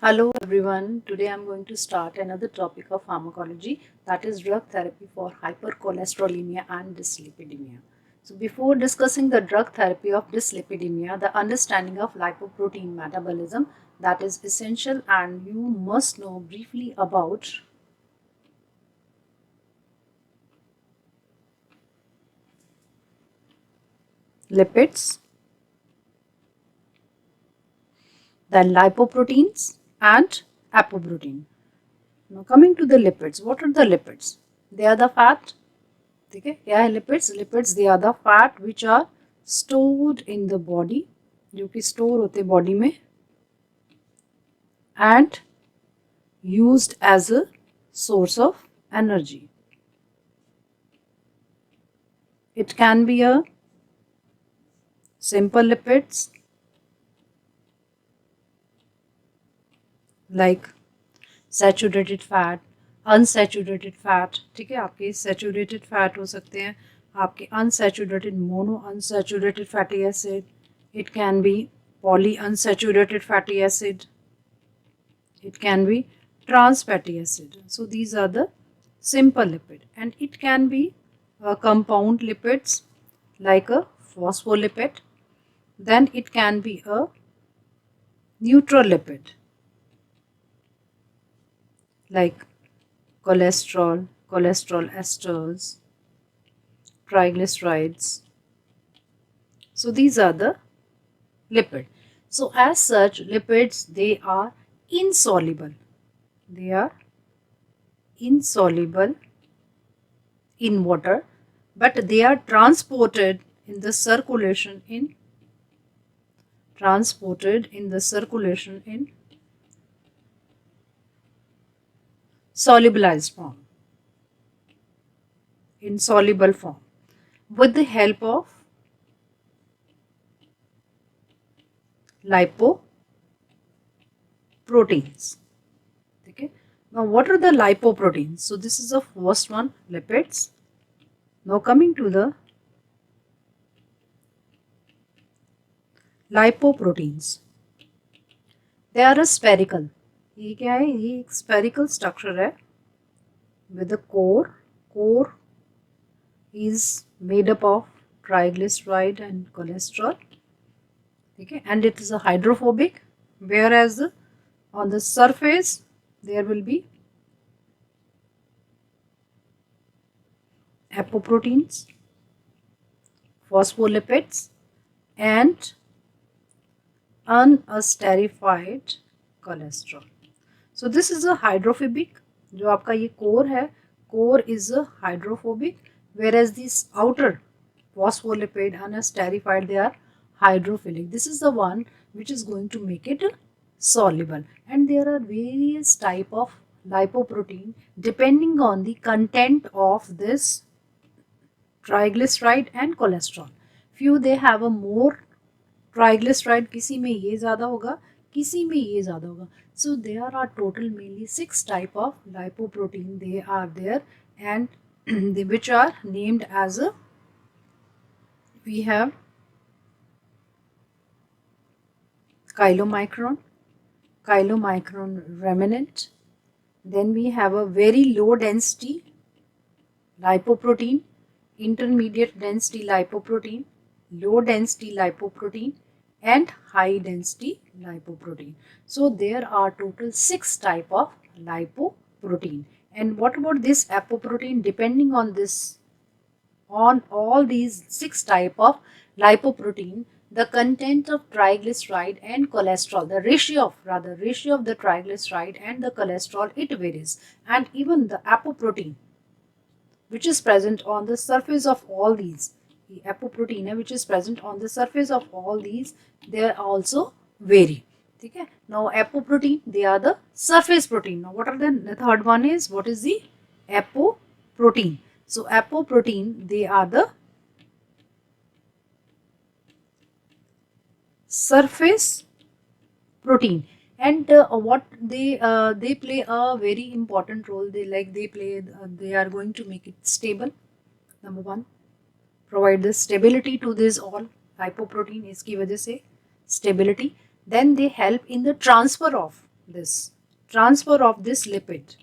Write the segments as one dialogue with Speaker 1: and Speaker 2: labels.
Speaker 1: Hello everyone, today I am going to start another topic of pharmacology, that is drug therapy for hypercholesterolemia and dyslipidemia. So before discussing the drug therapy of dyslipidemia, the understanding of lipoprotein metabolism, that is essential, and you must know briefly about lipids, then lipoproteins and apoprotein. Now coming to the lipids, what are the lipids? They are the fat. ठीक है, क्या है lipids? Lipids they are the fat which are stored in the body, जो कि store होते body में and used as a source of energy. It can be a simple lipids like saturated fat, unsaturated fat. ठीक है, आपके saturated fat हो सकते हैं, आपके unsaturated mono unsaturated fatty acid. It can be poly unsaturated fatty acid. It can be trans fatty acid. So these are the simple lipid, and it can be compound lipids like a phospholipid. Then it can be a neutral lipid like cholesterol, cholesterol esters, triglycerides. So these are the lipid. So as such, lipids, they are insoluble. They are insoluble in water, but they are transported in the circulation in solubilized form, in soluble form, with the help of lipoproteins. Okay. Now what are the lipoproteins? So this is the first one, lipids. Now coming to the lipoproteins, they are a spherical. ये क्या है? ये एक spherical structure है with a core. Core is made up of triglyceride and cholesterol. Okay, and it is a hydrophobic, whereas on the surface there will be apoproteins, phospholipids and unesterified cholesterol. So this is a hydrophobic. जो आपका ये core है, core is a hydrophobic, whereas this outer phospholipid, unesterified, they are hydrophilic. This is the one which is going to make it soluble, and there are various type of lipoprotein depending on the content of this triglyceride and cholesterol. Few they have a more triglyceride, किसी में ये ज़्यादा होगा, किसी में ये ज़्यादा होगा. So there are total mainly 6 type of lipoprotein they are there, and which are named as a, we have chylomicron remnant. Then we have a very low density lipoprotein, intermediate density lipoprotein, low density lipoprotein and high density lipoprotein. So there are total 6 type of lipoprotein. And what about this apoprotein? Depending on this, on all these 6 type of lipoprotein, the content of triglyceride and cholesterol, the ratio of the triglyceride and the cholesterol, it varies. And even the apoprotein which is present on the surface of all these, the apoprotein which is present on the surface of all these, they also vary. Okay. Now apoprotein, they are the surface protein. Now what are the third one is, what is the apoprotein? So apoprotein, they are the surface protein, and what they play a very important role. They are going to make it stable. Number one, provide the stability to this all lipoprotein, इसकी वजह से stability. Then they help in the transfer of this transfer of this lipid,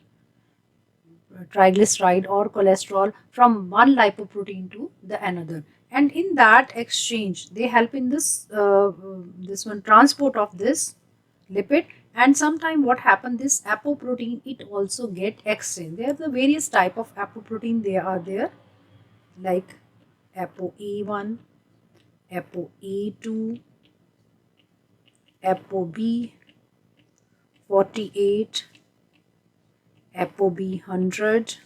Speaker 1: triglyceride or cholesterol, from one lipoprotein to the another, and in that exchange they help in this one transport of this lipid. And sometime what happen, this apoprotein, it also get exchanged. There are the various type of apoprotein, they are there, like ApoA1, ApoA2, ApoB48, ApoB100,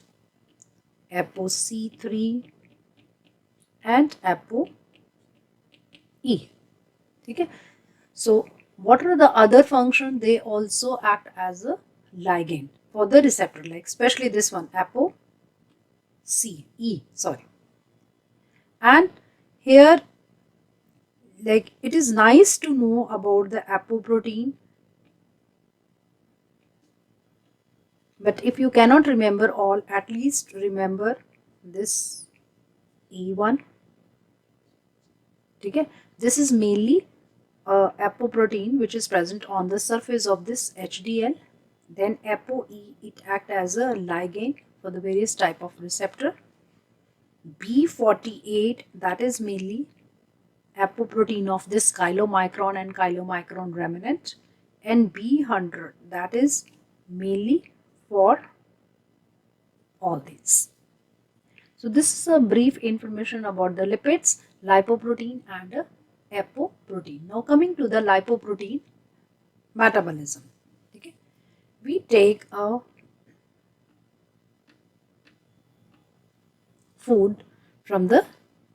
Speaker 1: ApoC3 and ApoE. Okay. So what are the other function? They also act as a ligand for the receptor, like especially this one, ApoE. And here, like, it is nice to know about the apoprotein, but if you cannot remember all, at least remember this E1. Okay, this is mainly apoprotein which is present on the surface of this HDL. Then ApoE, it acts as a ligand for the various type of receptor. B48, that is mainly apoprotein of this chylomicron and chylomicron remnant, and B100, that is mainly for all these. So this is a brief information about the lipids, lipoprotein and apoprotein. Now coming to the lipoprotein metabolism. Okay, we take a food from the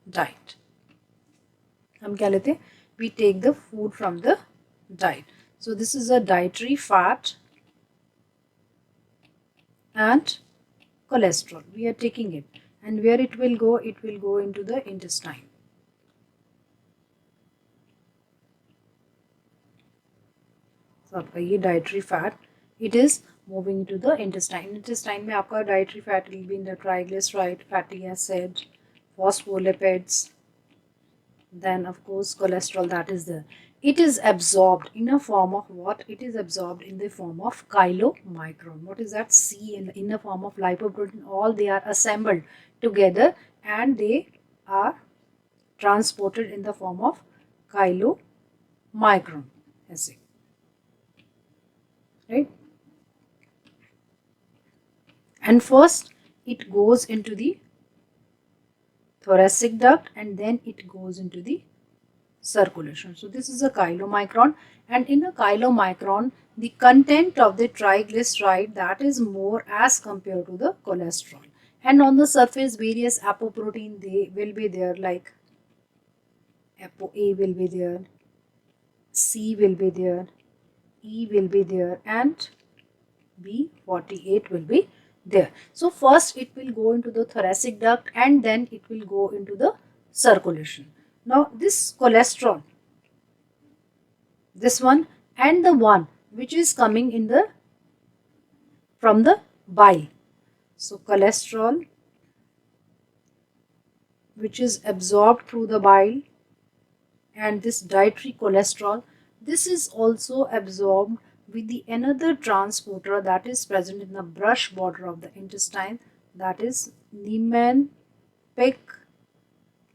Speaker 1: diet. हम क्या लेते हैं? We take the food from the diet. So this is a dietary fat and cholesterol. We are taking it, and where it will go? It will go into the intestine. So आपका ये dietary fat, it is moving to the intestine. Intestine में आपका dietary fat will be in the triglyceride, fatty acid, phospholipids, then of course cholesterol, that is there. It is absorbed in a form of what? It is absorbed in the form of chylomicron. What is that? C in the form of lipoprotein. All they are assembled together and they are transported in the form of chylomicron. Right? And first it goes into the thoracic duct and then it goes into the circulation. So this is a chylomicron, and in a chylomicron the content of the triglyceride, that is more as compared to the cholesterol, and on the surface various apoprotein, they will be there, like ApoA will be there, C will be there, E will be there, and B48 will be there. So first it will go into the thoracic duct and then it will go into the circulation. Now this cholesterol, this one and the one which is coming in the from the bile. So cholesterol which is absorbed through the bile, and this dietary cholesterol, this is also absorbed with the another transporter that is present in the brush border of the intestine, that is Niemann-Pick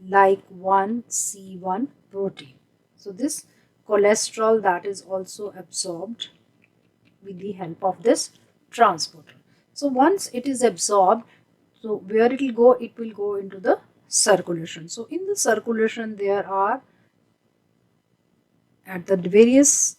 Speaker 1: like 1C1 protein. So this cholesterol, that is also absorbed with the help of this transporter. So once it is absorbed, so where it will go? It will go into the circulation. So in the circulation there are at the various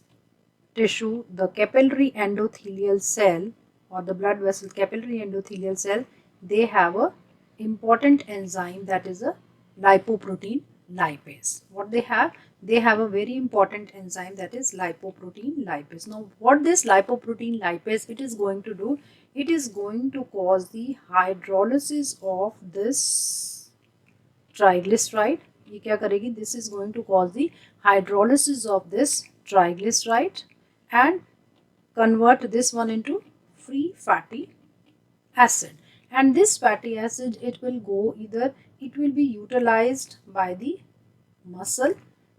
Speaker 1: tissue, the capillary endothelial cell or the blood vessel capillary endothelial cell, they have a important enzyme, that is a lipoprotein lipase. What they have? They have a very important enzyme, that is lipoprotein lipase. Now what this lipoprotein lipase it is going to do? It is going to cause the hydrolysis of this triglyceride. ये क्या करेगी? This is going to cause the hydrolysis of this triglyceride and convert this one into free fatty acid. And this fatty acid, it will go either, it will be utilized by the muscle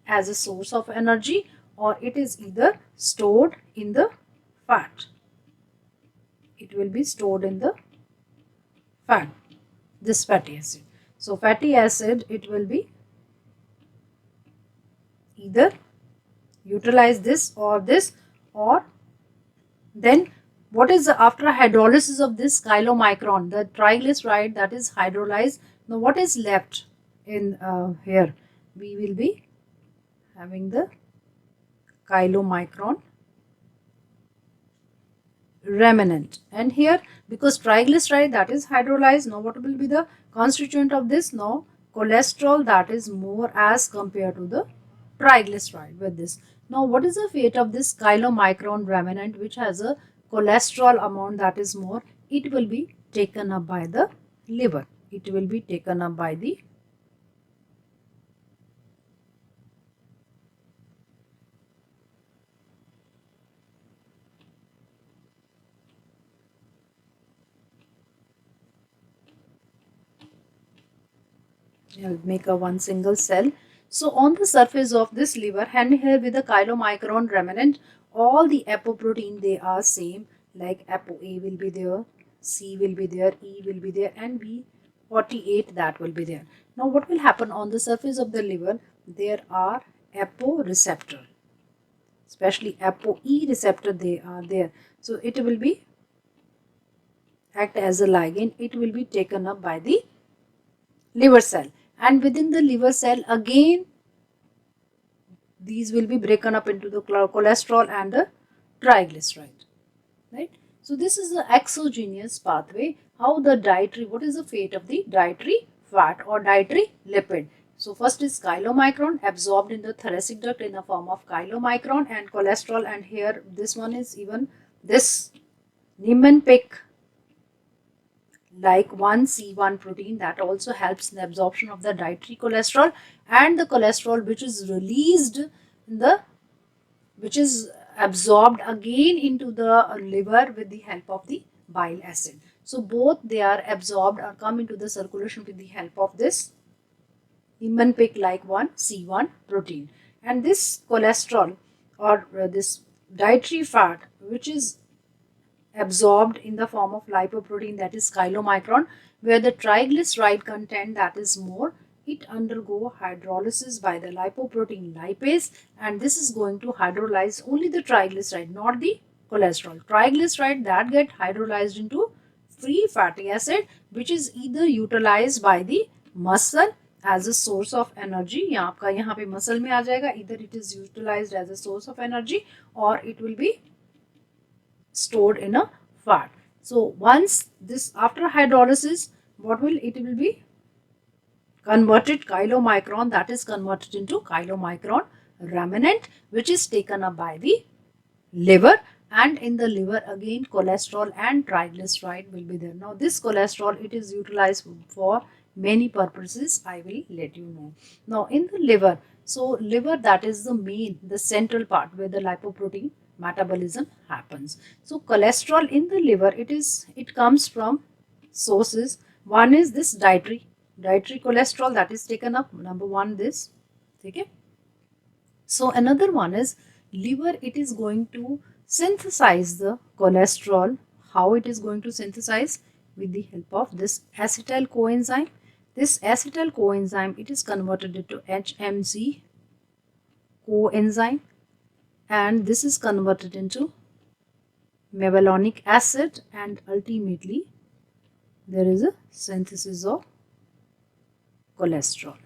Speaker 1: as a source of energy, or it is either stored in the fat. It will be stored in the fat, this fatty acid. So fatty acid, it will be either utilize this, or then what is the, after hydrolysis of this chylomicron, the triglyceride that is hydrolyzed. Now what is left in here? We will be having the chylomicron remnant, and here because triglyceride that is hydrolyzed, now what will be the constituent of this? Now cholesterol that is more as compared to the triglyceride with this. Now what is the fate of this chylomicron remnant which has a cholesterol amount that is more? It will be taken up by the liver. It will be taken up by the I'll make a one single cell. So on the surface of this liver, and here with the chylomicron remnant, all the apoprotein they are same, like apo A will be there, C will be there, E will be there, and B48 that will be there. Now what will happen on the surface of the liver? There are apo receptor, especially apo E receptor, they are there. So it will be act as a ligand. It will be taken up by the liver cell, and within the liver cell again these will be broken up into the cholesterol and the triglyceride, right? So this is the exogenous pathway. How the dietary, what is the fate of the dietary fat or dietary lipid? So first is chylomicron absorbed in the thoracic duct in the form of chylomicron and cholesterol, and here this one is even this Niemann-Pick like 1C1 protein that also helps in the absorption of the dietary cholesterol, and the cholesterol which is released in the, which is absorbed again into the liver with the help of the bile acid. So both they are absorbed or come into the circulation with the help of this Niemann-Pick like 1C1 protein. And this cholesterol or this dietary fat which is absorbed in the form of lipoprotein, that is chylomicron, where the triglyceride content that is more, it undergo hydrolysis by the lipoprotein lipase, and this is going to hydrolyze only the triglyceride, not the cholesterol. Triglyceride that get hydrolyzed into free fatty acid, which is either utilized by the muscle as a source of energy, या आपका यहाँ पे muscle में आ जाएगा, either it is utilized as a source of energy or it will be stored in a fat. So once this, after hydrolysis, what will it will be converted chylomicron, that is converted into chylomicron remnant, which is taken up by the liver, and in the liver again cholesterol and triglyceride will be there. Now this cholesterol, it is utilized for many purposes, I will let you know. Now in the liver, so liver that is the main, the central part where the lipoprotein metabolism happens. So cholesterol in the liver, it comes from sources. One is this dietary cholesterol that is taken up, number one this, okay. So another one is liver, it is going to synthesize the cholesterol. How it is going to synthesize? With the help of this acetyl coenzyme. This acetyl coenzyme, it is converted into HMG coenzyme, and this is converted into mevalonic acid, and ultimately there is a synthesis of cholesterol.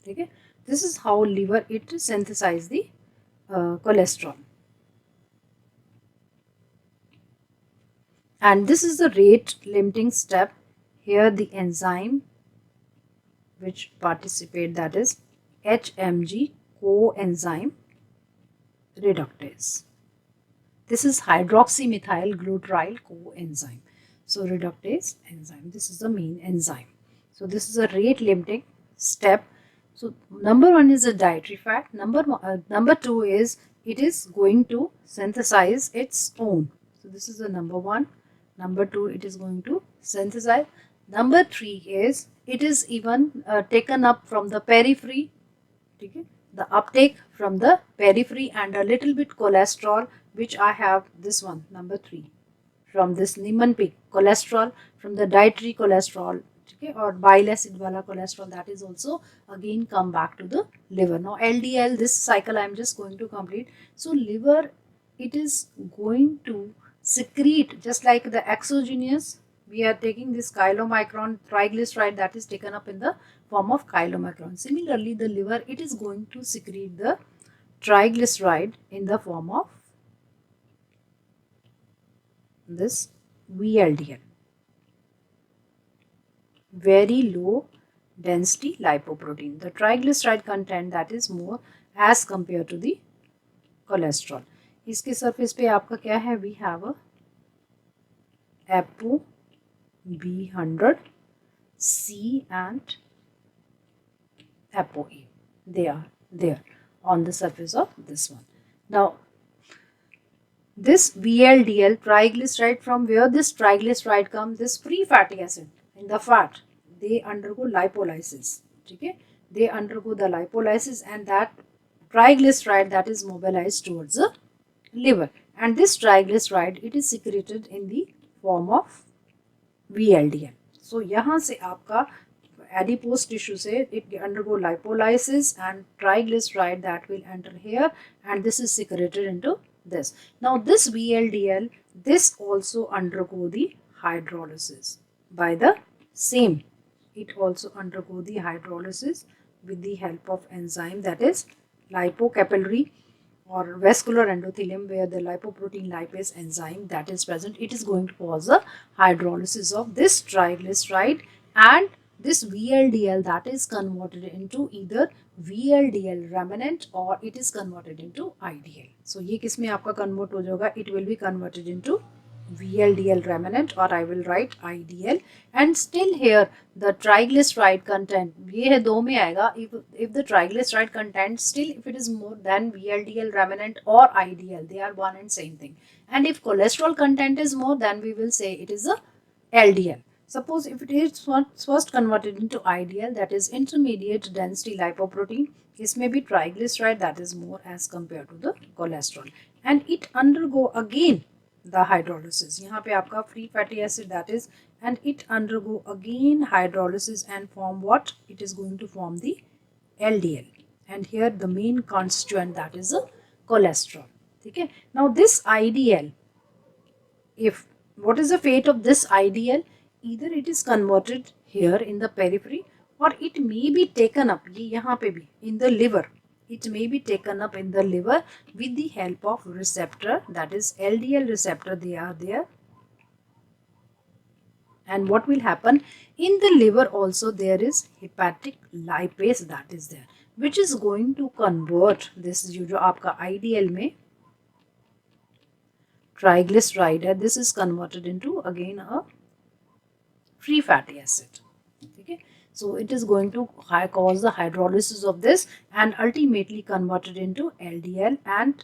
Speaker 1: Okay, this is how liver it synthesizes the cholesterol, and this is the rate limiting step. Here the enzyme which participate, that is HMG coenzyme reductase. This is hydroxymethyl glutaryl coenzyme. So reductase enzyme, this is the main enzyme. So this is a rate limiting step. So number one is a dietary fat. Number two is it is going to synthesize its own. So this is the number one. Number two, it is going to synthesize. Number three is it is even taken up from the periphery. Okay? The uptake from the periphery, and a little bit cholesterol which I have this one, number 3, from this Niemann-Pick cholesterol, from the dietary cholesterol, okay, or bile acid wala cholesterol, that is also again come back to the liver. Now LDL, this cycle I am just going to complete. So liver, it is going to secrete, just like the exogenous, we are taking this chylomicron triglyceride that is taken up in the form of chylomicron. Similarly, the liver, it is going to secrete the triglyceride in the form of this VLDL, very low density lipoprotein. The triglyceride content that is more as compared to the cholesterol. इसके surface पे आपका क्या है? We have a Apo B100 C and Apo A. They are there on the surface of this one. Now this VLDL triglyceride, from where this triglyceride comes, this free fatty acid in the fat, they undergo lipolysis. Okay, they undergo the lipolysis, and that triglyceride that is mobilized towards the liver, and this triglyceride, it is secreted in the form of VLDL. So यहाँ से आपका adipose tissue से it undergo lipolysis, and triglyceride that will enter here, and this is secreted into this. Now this VLDL, this also undergo the hydrolysis by the same. It also undergo the hydrolysis with the help of enzyme, that is lipocapillary or vascular endothelium, where the lipoprotein lipase enzyme that is present, it is going to cause a hydrolysis of this triglyceride, and this VLDL that is converted into either VLDL remnant or it is converted into IDL. So ये किसमें आपका convert हो जाएगा? It will be converted into VLDL remnant, or I will write IDL, and still here the triglyceride content, ये है दो में आएगा. If the triglyceride content still, if it is more than VLDL remnant or IDL, they are one and same thing. And if cholesterol content is more, then we will say it is a LDL. Suppose if it is first converted into IDL, that is intermediate density lipoprotein, this may be triglyceride that is more as compared to the cholesterol, and it undergo again the hydrolysis. यहाँ पे आपका free fatty acid that is, and it undergo again hydrolysis and form what? It is going to form the LDL, and here the main constituent that is a cholesterol. Okay. Now this IDL, if what is the fate of this IDL? Either it is converted here in the periphery, or it may be taken up, ये यहाँ पे भी, in the liver. It may be taken up in the liver with the help of receptor, that is LDL receptor, they are there. And what will happen? In the liver also there is hepatic lipase that is there, which is going to convert this जो आपका IDL में triglyceride है, this is converted into again a free fatty acid. Okay. So it is going to cause the hydrolysis of this and ultimately converted into LDL, and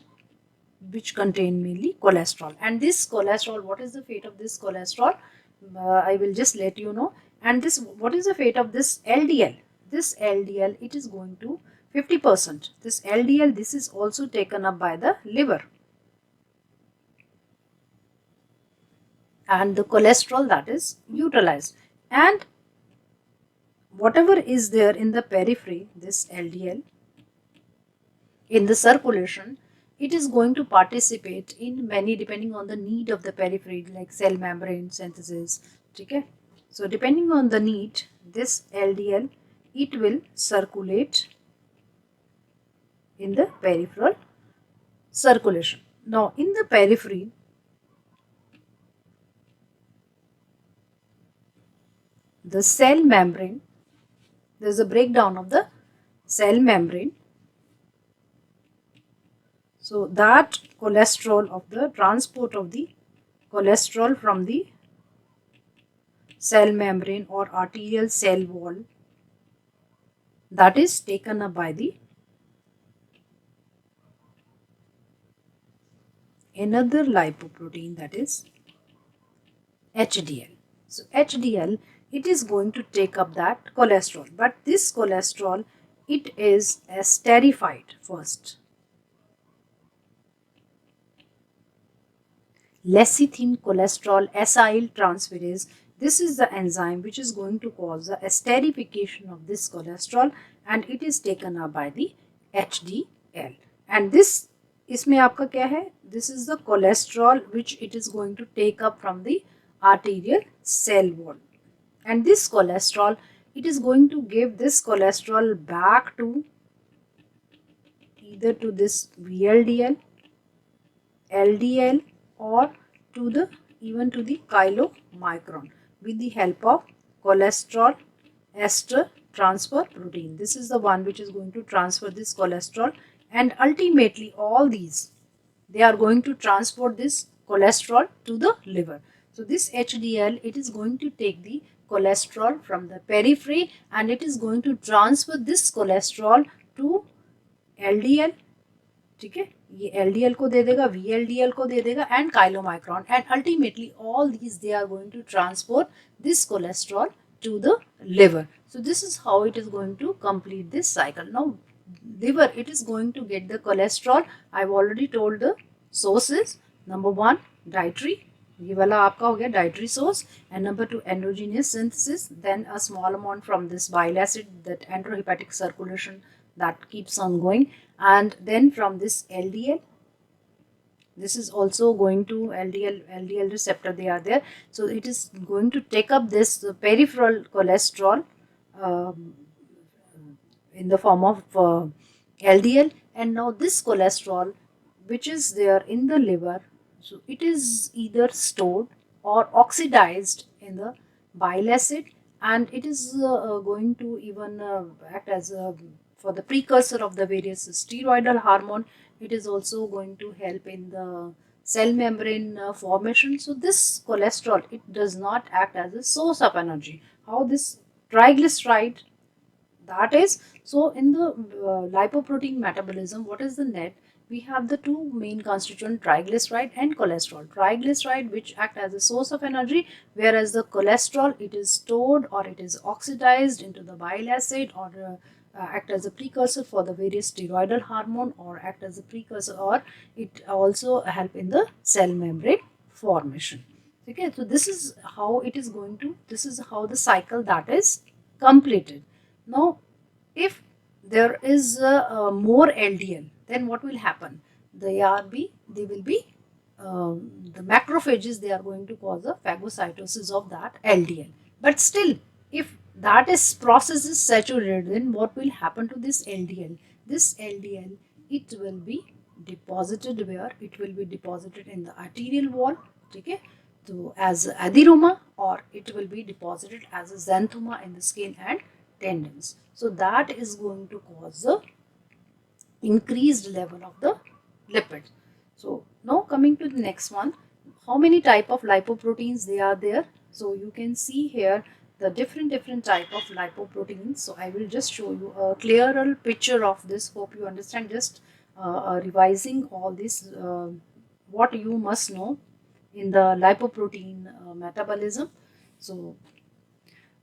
Speaker 1: which contain mainly cholesterol. And this cholesterol, what is the fate of this cholesterol? I will just let you know. And this, what is the fate of this LDL? This LDL, it is going to 50%. This LDL, this is also taken up by the liver. And the cholesterol that is utilized. And whatever is there in the periphery, this LDL, in the circulation, it is going to participate in many, depending on the need of the periphery, like cell membrane synthesis. Okay? So depending on the need, this LDL, it will circulate in the peripheral circulation. Now in the periphery, the cell membrane, there is a breakdown of the cell membrane. So that cholesterol of the transport of the cholesterol from the cell membrane or arterial cell wall, that is taken up by the another lipoprotein, that is HDL. So HDL, it is going to take up that cholesterol, but this cholesterol, it is esterified first. lecithin cholesterol acyl transferase. This is the enzyme which is going to cause the esterification of this cholesterol, and it is taken up by the HDL. And this इसमें आपका क्या है? This is the cholesterol which it is going to take up from the arterial cell wall, and this cholesterol, it is going to give this cholesterol back to either to this VLDL, LDL, or to the even to the chylomicron with the help of cholesterol ester transfer protein. This is the one which is going to transfer this cholesterol, and ultimately all these, they are going to transport this cholesterol to the liver. So this HDL, it is going to take the cholesterol from the periphery, and it is going to transfer this cholesterol to LDL. ठीक है, ये LDL को दे देगा, VLDL को दे देगा, and chylomicron, and ultimately all these, they are going to transport this cholesterol to the liver. So this is how it is going to complete this cycle. Now liver, it is going to get the cholesterol. I've already told the sources. Number one, dietary, ये वाला आपका हो गया dietary source, and number two, endogenous synthesis, then a small amount from this bile acid, that enterohepatic circulation that keeps on going, and then from this LDL, this is also going to LDL receptor, they are there, so it is going to take up this peripheral cholesterol in the form of LDL, and now this cholesterol which is there in the liver, so it is either stored or oxidized in the bile acid, and it is going to even act as a, for the precursor of the various steroidal hormone. It is also going to help in the cell membrane formation. So this cholesterol, it does not act as a source of energy. How this triglyceride, that is, so in the lipoprotein metabolism, what is the net? We have the two main constituent, triglyceride and cholesterol. Triglyceride, which act as a source of energy, whereas the cholesterol, it is stored or it is oxidized into the bile acid, or act as a precursor for the various steroidal hormone, or act as a precursor, or it also help in the cell membrane formation. Okay, so this is how it is going to, this is how the cycle that is completed. Now, if there is more LDL, then what will happen? They will be the macrophages, they are going to cause a phagocytosis of that LDL. But still, if that is process is saturated, then what will happen to this LDL? This LDL, it will be deposited where? It will be deposited in the arterial wall, okay, so as adenoma, or it will be deposited as a xanthoma in the skin and tendons. So that is going to cause the increased level of the lipid. So now coming to the next one, how many type of lipoproteins they are there? So you can see here the different type of lipoproteins. So I will just show you a clearer picture of this. Hope you understand. Just revising all this, what you must know in the lipoprotein metabolism. So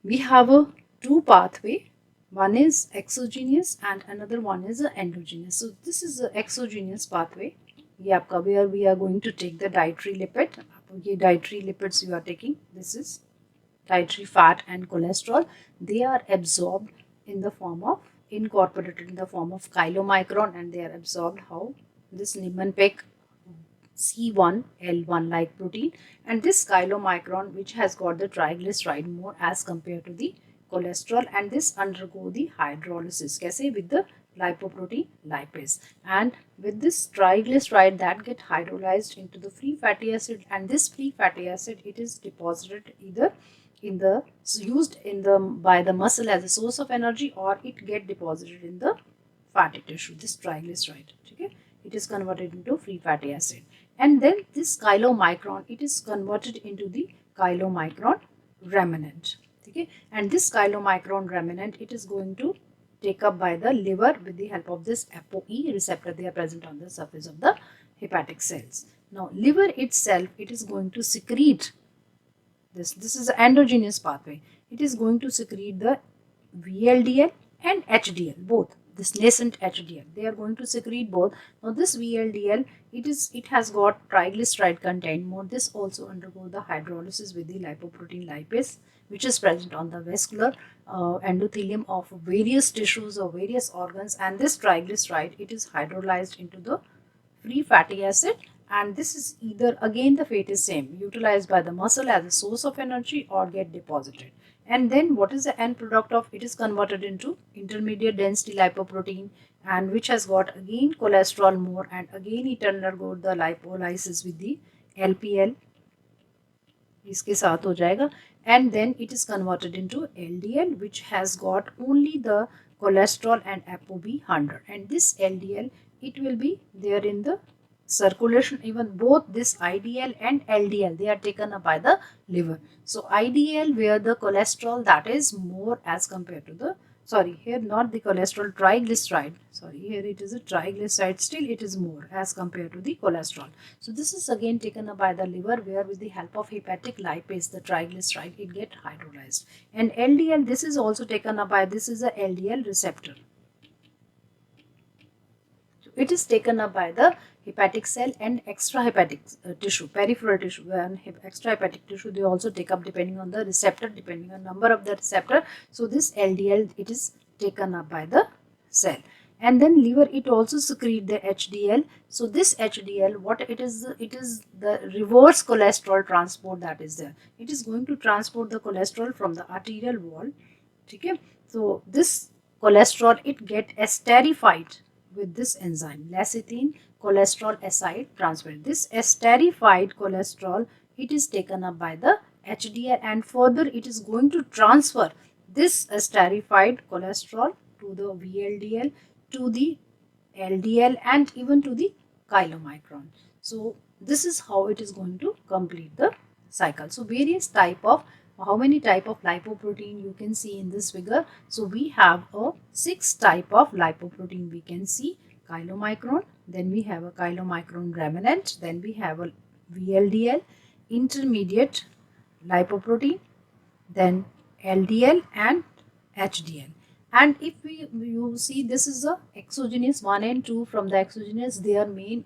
Speaker 1: we have a two pathway. One is exogenous and another one is endogenous. So this is the exogenous pathway. ये आपका, where we are going to take the dietary lipid. ये dietary lipids you are taking. This is dietary fat and cholesterol. They are absorbed in the form of, incorporated in the form of chylomicron, and they are absorbed how? This Niemann-Pick C1L1 like protein, and this chylomicron, which has got the triglyceride more as compared to the cholesterol, and this undergo the hydrolysis. कैसे? With the lipoprotein lipase, and with this triglyceride that get hydrolyzed into the free fatty acid, and this free fatty acid, it is deposited either in the, used in the by the muscle as a source of energy, or it get deposited in the fatty tissue. This triglyceride, okay, it is converted into free fatty acid, and then this chylomicron, it is converted into the chylomicron remnant. Okay, and this chylomicron remnant, it is going to take up by the liver with the help of this ApoE receptor. They are present on the surface of the hepatic cells. Now liver itself, it is going to secrete this is an endogenous pathway. It is going to secrete the VLDL and HDL both. this nascent HDL. They are going to secrete both. Now this VLDL, it has got triglyceride content more. This also undergo the hydrolysis with the lipoprotein lipase, which is present on the vascular endothelium of various tissues or various organs, and this triglyceride, it is hydrolyzed into the free fatty acid, and this is either, again the fate is same, utilized by the muscle as a source of energy or get deposited. And then what is the end product of it? Is converted into intermediate density lipoprotein, and which has got again cholesterol more, and again it undergo the lipolysis with the LPL इसके साथ हो जाएगा, and then it is converted into LDL, which has got only the cholesterol and ApoB 100, and this LDL, it will be there in the circulation. Even both this IDL and LDL, they are taken up by the liver. So IDL, where the cholesterol that is more as compared to the, sorry, here not the cholesterol, triglyceride, sorry, here it is a triglyceride, still it is more as compared to the cholesterol. So this is again taken up by the liver, where with the help of hepatic lipase, the triglyceride, it get hydrolyzed. And LDL, this is also taken up by, this is a LDL receptor. So it is taken up by the hepatic cell and extrahepatic tissue, peripheral tissue, and extrahepatic tissue, they also take up depending on the receptor, depending on number of the receptor. So this LDL, it is taken up by the cell. And then liver, it also secrete the HDL. So this HDL, what it is the reverse cholesterol transport that is there. It is going to transport the cholesterol from the arterial wall. Okay? So this cholesterol, it get esterified with this enzyme, lecithin cholesterol acid transfer. This esterified cholesterol, it is taken up by the HDL, and further it is going to transfer this esterified cholesterol to the VLDL, to the LDL, and even to the chylomicron. So this is how it is going to complete the cycle. So various type of, how many type of lipoprotein you can see in this figure. So we have a 6 type of lipoprotein we can see. Chylomicron, then we have a chylomicron remnant, then we have a VLDL, intermediate lipoprotein, then LDL and HDL. And if you see, this is a exogenous 1 and 2. From the exogenous, their main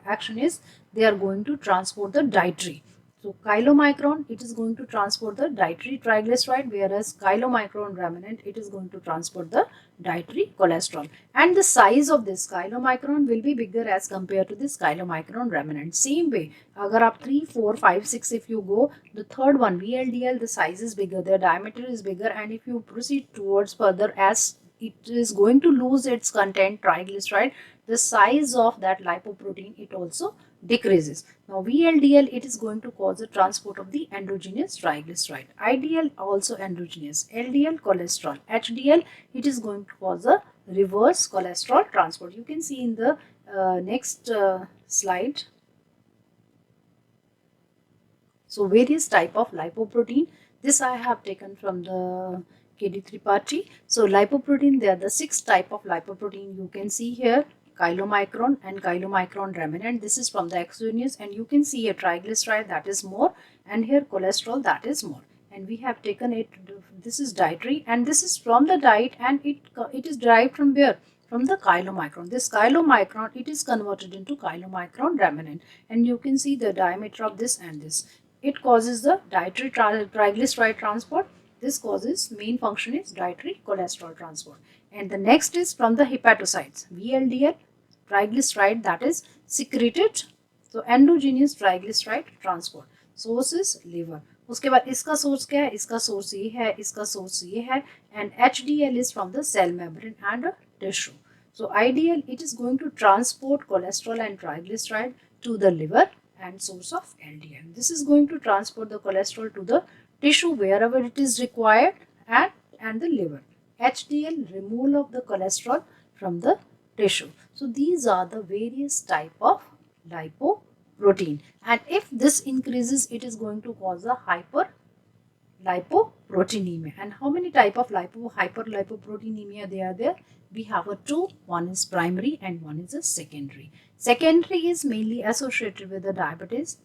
Speaker 1: action is they are going to transport the dietary. So chylomicron, it is going to transport the dietary triglyceride, whereas chylomicron remnant, it is going to transport the dietary cholesterol. And the size of this chylomicron will be bigger as compared to this chylomicron remnant. Same way, agar up 3, 4, 5, 6 if you go, the third one VLDL, the size is bigger, their diameter is bigger, and if you proceed towards further, as it is going to lose its content triglyceride, the size of that lipoprotein, it also decreases. Now VLDL, it is going to cause the transport of the endogenous triglyceride. IDL also endogenous. LDL cholesterol. HDL, it is going to cause a reverse cholesterol transport. You can see in the next slide. So various type of lipoprotein. This I have taken from the KD Tripathi. So lipoprotein, there are the 6 type of lipoprotein you can see here. Chylomicron and chylomicron remnant. This is from the exogenous, and you can see a triglyceride that is more, and here cholesterol that is more. And we have taken it, this is dietary, and this is from the diet, and it is derived from where? From the chylomicron. This chylomicron, it is converted into chylomicron remnant, and you can see the diameter of this and this. It causes the dietary triglyceride transport. This causes, main function is dietary cholesterol transport. And the next is from the hepatocytes, VLDL, triglyceride that is secreted. So endogenous triglyceride transport. Source is liver. उसके बाद इसका source क्या है? इसका source ये है, इसका source ये है, and HDL is from the cell membrane and tissue. So IDL, it is going to transport cholesterol and triglyceride to the liver, and source of LDL. This is going to transport the cholesterol to the tissue wherever it is required, and the liver. HDL, removal of the cholesterol from the tissue. So these are the various type of lipoprotein, and if this increases, it is going to cause a hyperlipoproteinemia. And how many type of hyperlipoproteinemia they are there? We have a 2. One is primary and one is a secondary. Secondary is mainly associated with the diabetes,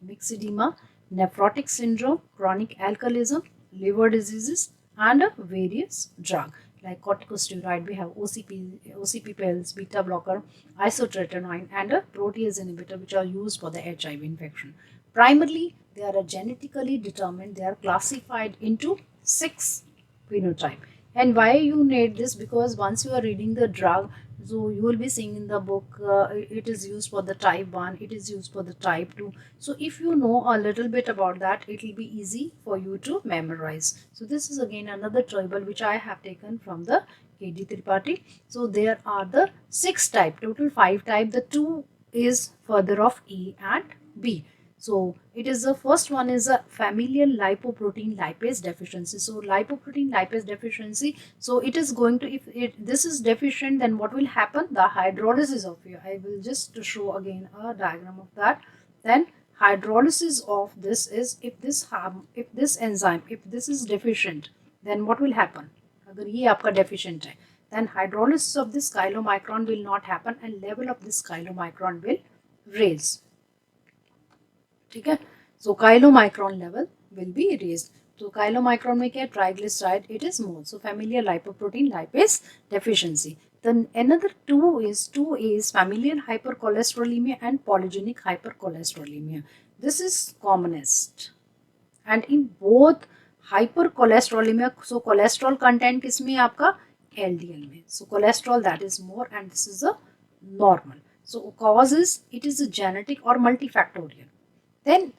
Speaker 1: myxedema, nephrotic syndrome, chronic alcoholism, liver diseases, and various drug. like corticosteroid, we have OCP pills, beta blocker, isotretinoin, and a protease inhibitor, which are used for the HIV infection. Primarily, they are genetically determined. They are classified into 6 phenotype. And why you need this? Because once you are reading the drug, so you will be seeing in the book, it is used for the type 1, it is used for the type 2. So if you know a little bit about that, it will be easy for you to memorize. So this is again another table which I have taken from the KD Tripathi. So there are the 6 type, total 5 type. The 2 is further of A and B. So it is the first one is a familial lipoprotein lipase deficiency. So lipoprotein lipase deficiency. So it is going to, if this is deficient, then what will happen? The hydrolysis of you. I will just show again a diagram of that. Then hydrolysis of this is, if this enzyme, if this is deficient, then what will happen? अगर ये आपका deficient है, then hydrolysis of this chylomicron will not happen and level of this chylomicron will raise. ठीक है, so chylomicron level will be raised. So chylomicron में क्या, triglyceride, it is more. So familial lipoprotein lipase deficiency. Then another 2 is familial hypercholesterolemia and polygenic hypercholesterolemia. This is commonest, and in both hypercholesterolemia, so cholesterol content किसमें आपका LDL में, so cholesterol that is more, and this is a normal. So causes, it is a genetic or multifactorial. Then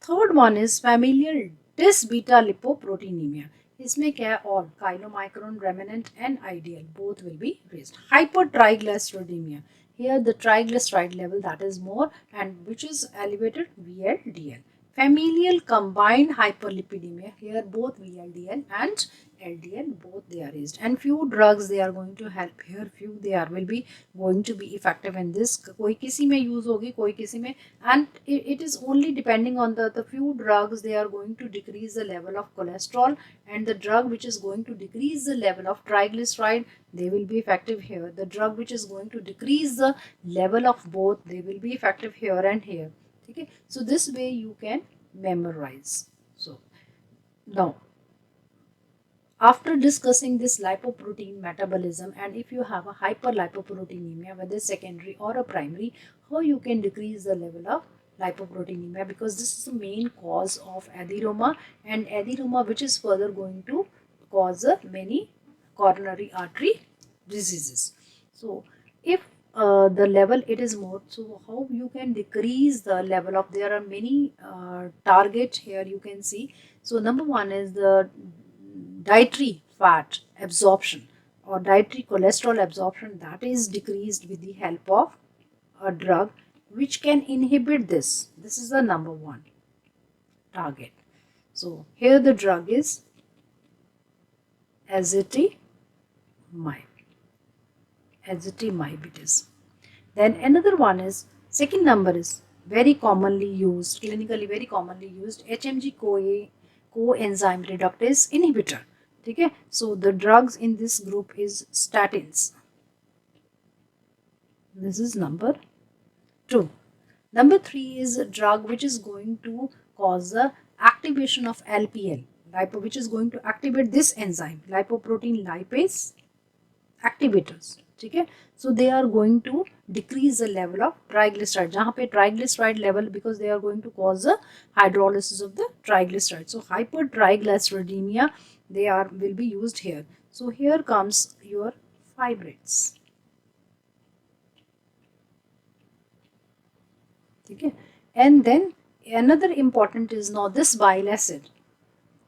Speaker 1: third one is familial dysbeta-lipoproteinemia. इसमें क्या है, all chylomicron remnant and ideal both will be raised. Hypertriglyceridemia, here the triglyceride level that is more, and which is elevated VLDL. Familial combined hyperlipidemia, here both VLDL and LDL both they are raised, and few drugs they are going to help here, few they are will be going to be effective in this. कोई किसी में use होगी, कोई किसी में, and it is only depending on the few drugs they are going to decrease the level of cholesterol, and the drug which is going to decrease the level of triglyceride, they will be effective here. The drug which is going to decrease the level of both, they will be effective here and here. Okay, so this way you can memorize. So now, after discussing this lipoprotein metabolism, and if you have a hyperlipoproteinemia, whether secondary or a primary, how you can decrease the level of lipoproteinemia, because this is the main cause of atheroma, and atheroma which is further going to cause many coronary artery diseases. So if the level it is more, so how you can decrease the level of, there are many target here you can see. So number one is the dietary fat absorption or dietary cholesterol absorption, that is decreased with the help of a drug which can inhibit this. This is the number one target. So here the drug is azitimib. Then another one is, second number is very commonly used, clinically very commonly used, HMG coenzyme reductase inhibitor. Okay, so the drugs in this group is statins. This is number 2. Number 3 is a drug which is going to cause the activation of LPL, which is going to activate this enzyme, lipoprotein lipase activators. Okay, so they are going to decrease the level of triglyceride, जहाँ पे triglyceride level, because they are going to cause the hydrolysis of the triglyceride. So hypertriglyceridemia, they will be used here. So here comes your fibrates. Okay, and then another important is now this bile acid.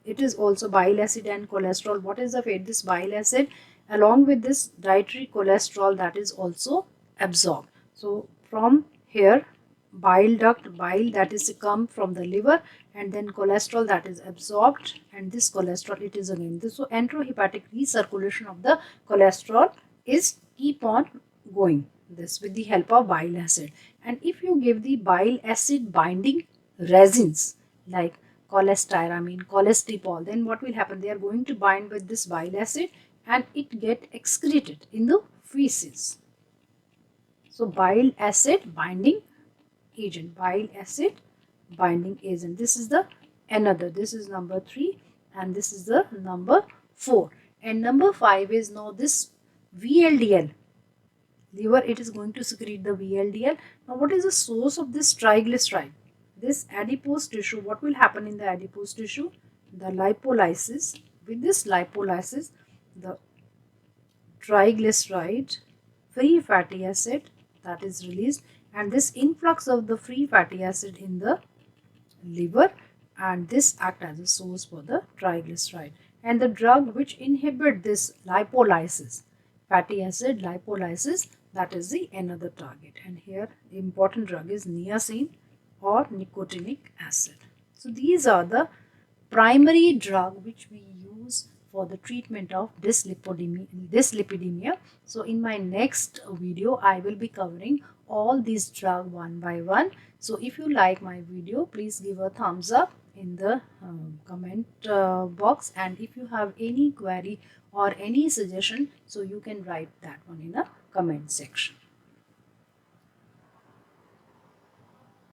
Speaker 1: It is also bile acid and cholesterol. What is the fate? This bile acid along with this dietary cholesterol, that is also absorbed. So from here, bile duct, bile that is come from the liver, and then cholesterol that is absorbed, and this cholesterol it is again this. So enterohepatic recirculation of the cholesterol is keep on going, this with the help of bile acid. And if you give the bile acid binding resins like cholestyramine, cholestyramine, then what will happen? They are going to bind with this bile acid and it get excreted in the feces. So bile acid binding agent, bile acid binding agent. This is the another. This is number 3 and this is the number 4. And number 5 is now this VLDL. Liver, it is going to secrete the VLDL. Now what is the source of this triglyceride? This adipose tissue, what will happen in the adipose tissue? The lipolysis. With this lipolysis, the triglyceride, free fatty acid, that is released, and this influx of the free fatty acid in the liver, and this act as a source for the triglyceride. And the drug which inhibit this lipolysis, fatty acid lipolysis, that is the another target. And here the important drug is niacin or nicotinic acid. So these are the primary drug which we use for the treatment of dyslipidemia. So in my next video, I will be covering all these drugs one by one. So if you like my video, please give a thumbs up in the comment box, and if you have any query or any suggestion, so you can write that one in the comment section.